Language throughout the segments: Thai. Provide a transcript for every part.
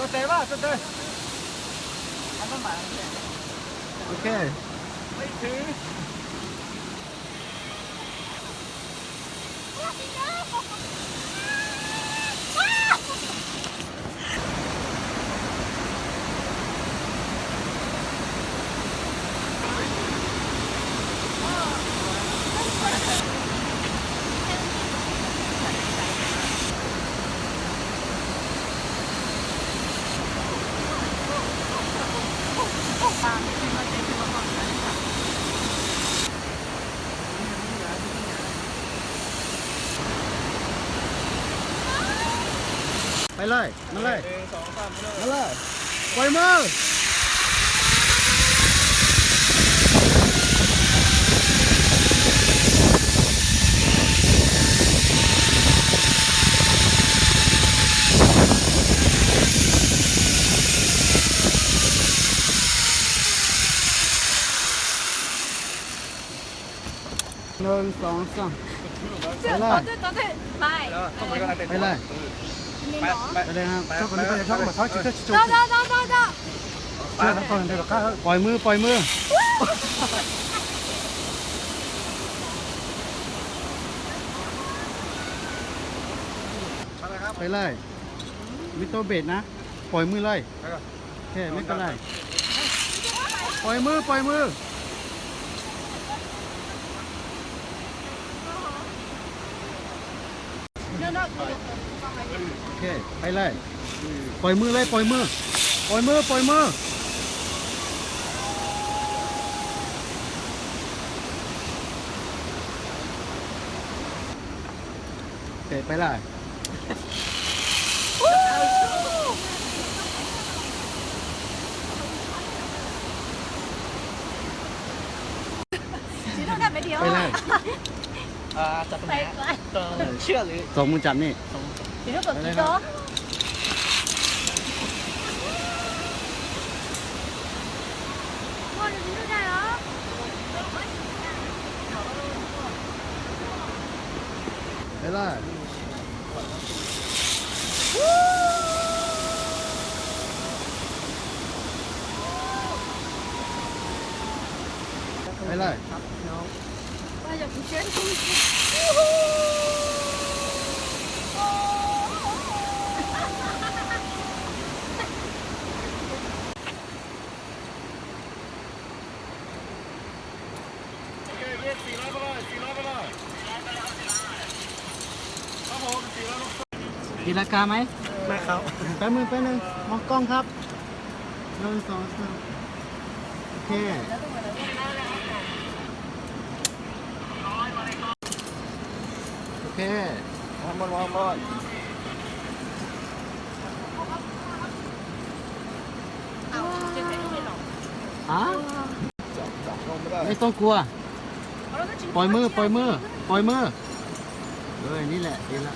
ตัวเตะป่ะตัวเตะโอเคไม่ถือไปเลยมาเลยมาเลยปล่อยมือ1 2 3ไปเลยไปเลยไปเลยครับชอบคนนี้ไปชอบมาชอบชิดชิดชิดปล่อยมือปล่อยมือไปเลยมิโตเบดนะปล่อยมือเลยแค่ไม่เป็นไรปล่อยมือปล่อยมือโอเคไปเลยปล่อยมือเลยปล่อยมือปล่อยมือปล่อยมือโอเคไปเลยไปเลยจับตรงไหนเชื่อหรือสองมือจับนี่ไปเลยครับไปเลยไปเลยตีราคาไหมไม่ครับแป๊บนึงแป๊บนึงมองกล้องครับ1 2 3โอเคโอเคมอนฮะไม่ต้องกลัวปล่อยมือปล่อยมือปล่อยมือเลยนี่แหละดีละ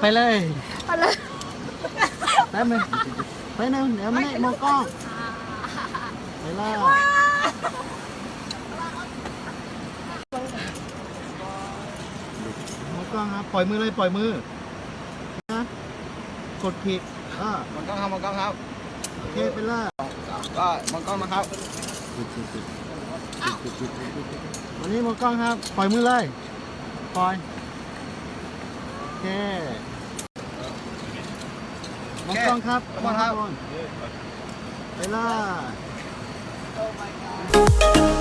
ไปเลยแป๊บนึงไปนึงเดี๋ยวไม่มองกล้องไปเลยมองกล้องครับปล่อยมือเลยปล่อยมือนะกดผิดมองกล้องครับมองกล้องครับโอเคไปเลยก็มองกล้องนะครับวันนี้มองกล้องครับปล่อยมือเลยปล่อยโอเคมองกล้องครับมองครับไปเลย